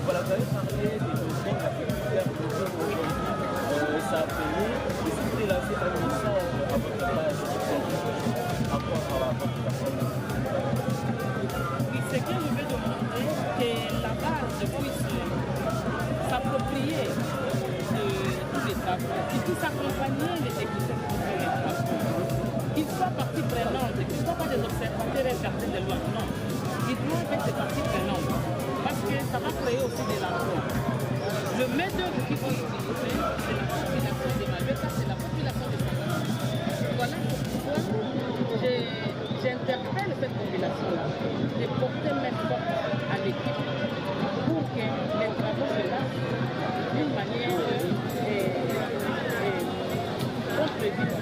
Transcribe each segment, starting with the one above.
Voilà, vous avez parlé des besoins de la populaire ça a payé. Est-ce que vous voulez lancer un message à votre page à votre personne? Oui, c'est que je veux demander que la base puisse s'approprier de tous les travaux et puisse accompagner les techniciens qui font les travaux. Qu'ils soient partie prenante, qu'ils ne soient pas des observateurs et gardiens de loi. Non, ils doivent être partie prenante parce que ça va créer aussi de l'emploi. Le main-d'œuvre qu'il faut utiliser, c'est la population de Maluka, c'est la population de Sangama. Voilà pourquoi j'interpelle cette population-là de porter main forte à l'équipe pour que les travaux se fassent d'une manière prévue.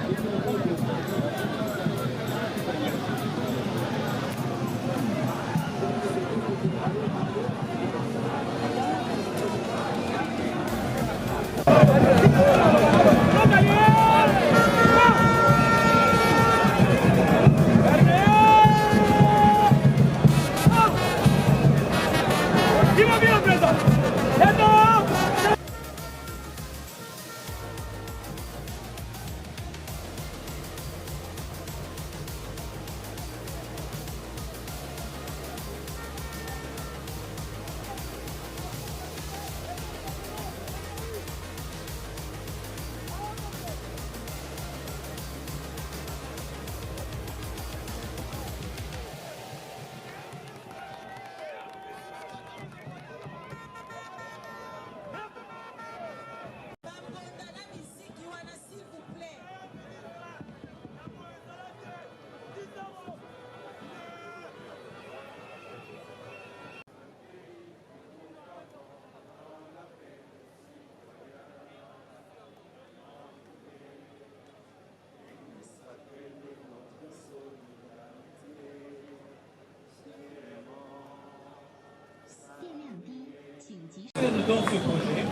Dans ce projet,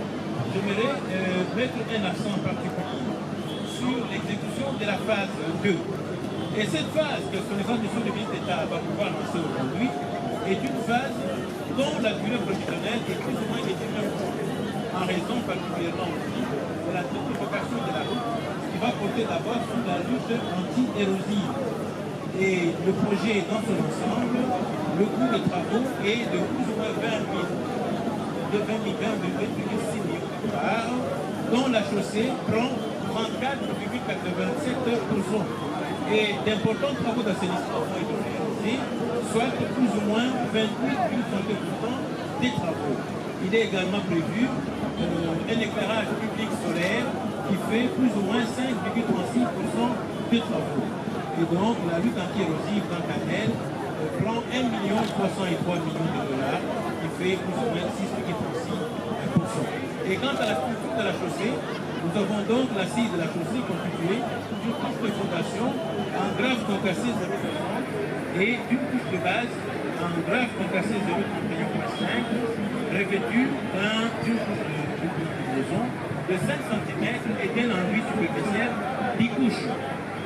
j'aimerais mettre un accent particulier sur l'exécution de la phase 2. Et cette phase que son Monsieur le ministre d'État va pouvoir lancer aujourd'hui est une phase dont la durée professionnelle est plus ou moins déterminée en raison particulièrement aussi de la certification de la route qui va porter d'abord sur la lutte anti-érosive. Et le projet dans son ensemble, le coût des travaux est de plus ou moins 20 millions de dollars, dont la chaussée prend 34,87%. Et d'importants travaux d'assainissement ont été réalisés, soit plus ou moins 28,32% des travaux. Il est également prévu un éclairage public solaire qui fait plus ou moins 5,36% des travaux. Et donc la lutte anti-érosive dans Canel prend 1,303 millions de dollars, qui fait plus ou moins 6,36%. Et quant à la structure de la chaussée, nous avons donc l'assise de la chaussée constituée d'une couche de fondation en grave concassé 0,50 et d'une couche de base en grave concassé 0,31,5 revêtue d'une couche de liaison de 5 cm et d'un enduit superficiel 10 couches.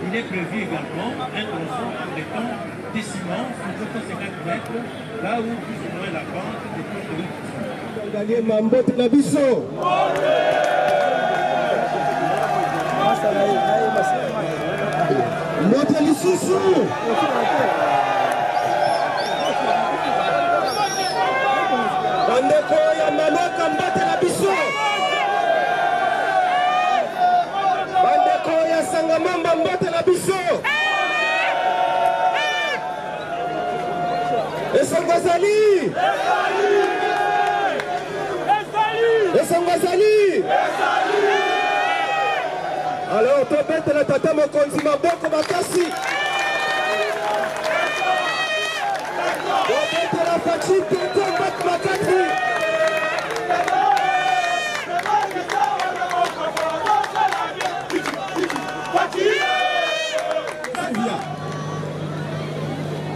Il est prévu également un tronçon en béton des ciments sur 250 mètres, là où plus ou moins la pente est plus de 8%. Gagner Mambote Nabiso. Notre Lissousou. Bandeko ya Manoka Mbote Nabiso. Bandeko ya Sangamamba Mbote Nabiso. Esangwazali. Alors, tu peux la tata mokonzi maboko makasi. Tu peux la fachi tete makasi.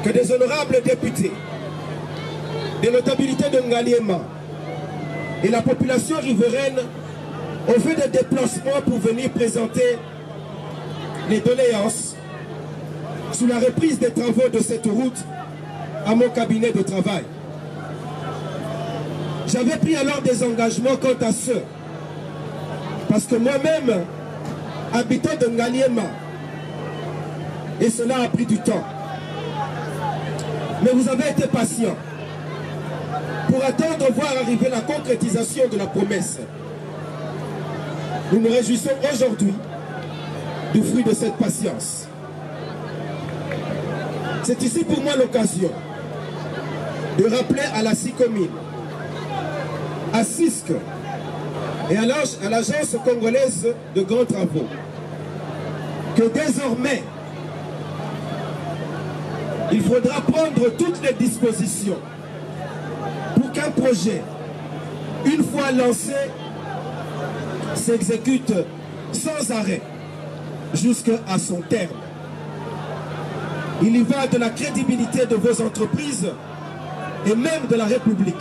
Que des honorables députés de notabilité de Ngaliema et la population riveraine ont fait des déplacements pour venir présenter les doléances sur la reprise des travaux de cette route à mon cabinet de travail. J'avais pris alors des engagements quant à ceux, parce que moi-même, habitant de Ngaliema, et cela a pris du temps. Mais vous avez été patient pour attendre voir arriver la concrétisation de la promesse. Nous nous réjouissons aujourd'hui du fruit de cette patience. C'est ici pour moi l'occasion de rappeler à la SICOMIN, à CISC et à l'Agence congolaise de grands travaux que désormais, il faudra prendre toutes les dispositions pour qu'un projet, une fois lancé, s'exécute sans arrêt jusqu'à son terme. Il y va de la crédibilité de vos entreprises et même de la République.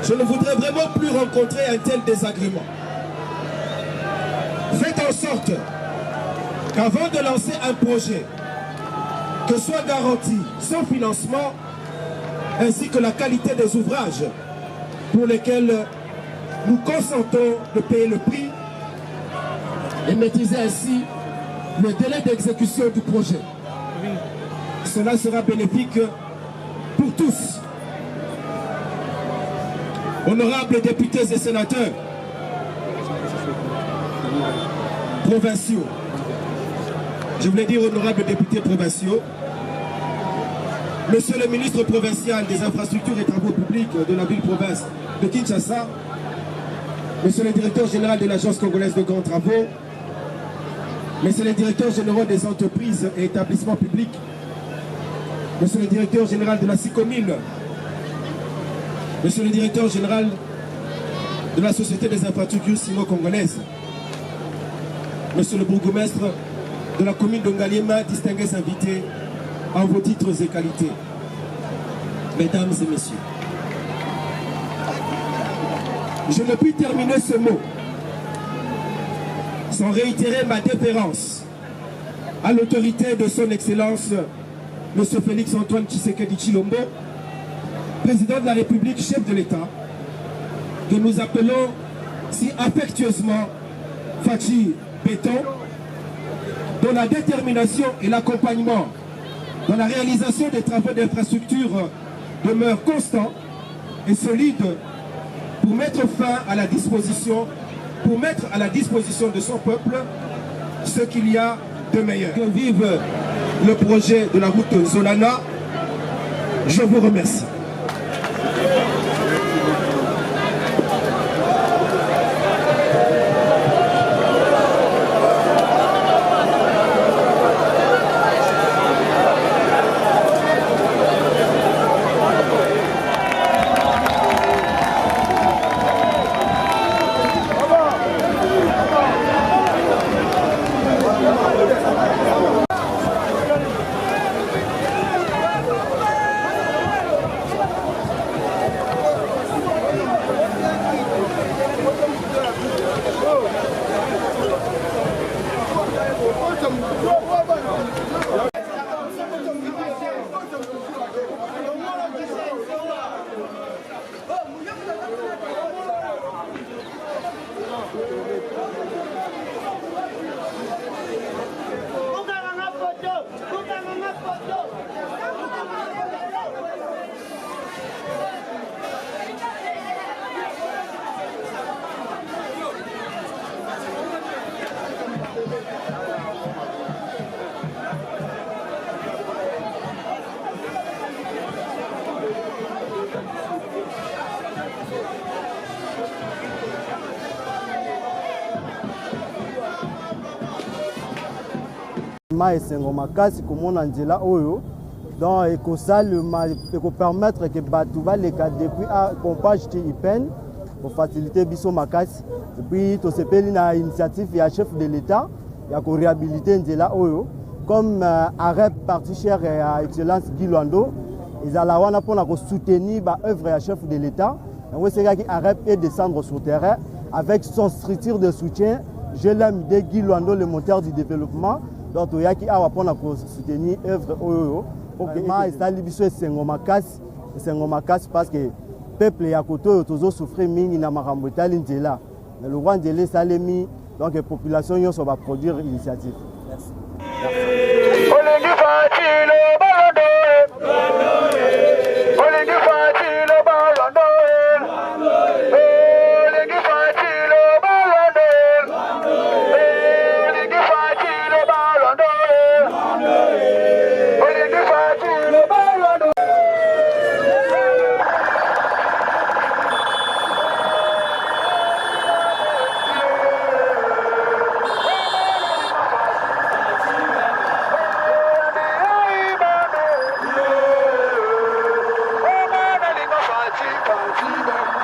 Je ne voudrais vraiment plus rencontrer un tel désagrément. Faites en sorte qu'avant de lancer un projet, que soit garanti son financement ainsi que la qualité des ouvrages pour lesquels nous consentons de payer le prix et maîtriser ainsi le délai d'exécution du projet. Cela sera bénéfique pour tous. Honorables députés et sénateurs provinciaux, je voulais dire honorables députés provinciaux, Monsieur le ministre provincial des infrastructures et travaux publics de la ville-province de Kinshasa, Monsieur le directeur général de l'Agence congolaise de grands travaux, Monsieur le directeur général des entreprises et établissements publics, Monsieur le directeur général de la SICOMIN, Monsieur le directeur général de la Société des infrastructures sino-congolaises, Monsieur le bourgmestre de la commune de Ngaliema, distingués invités en vos titres et qualités, Mesdames et Messieurs. Je ne puis terminer ce mot sans réitérer ma déférence à l'autorité de son Excellence, M. Félix Antoine Tshisekedi Tshilombo, président de la République, chef de l'État, que nous appelons si affectueusement Fachi Béton, dont la détermination et l'accompagnement dans la réalisation des travaux d'infrastructure demeurent constants et solides pour mettre fin à la disposition, de son peuple ce qu'il y a de meilleur. Que vive le projet de la route Solana. Je vous remercie. esengo makasi komona nzela oyo donc ekosalema ekopermettre que bato baleka depuis à pompage ti IPEN pour faciliter biso makasi et puis tosepeli na initiative ya chef de l'État ya ko réhabiliter nzela oyo comme arrêt parti cher ya excellence Guy Lwando ezala wana pona ko soutenir ba œuvre ya chef de l'État donc c'est qui arrêt et descendre sur terrain avec son structure de soutien je l'aime de Guy Lwando le moteur du développement donc toyaki awa mpona kosoutenir œuvre oyo vraiment esali biso esengo makasi parce que peuple ya kote oyo tozosouffrir mingi na makambo etali nzela na lokwa nzela esalemi donc population nyonso baproduire initiative. Merci. Thank you.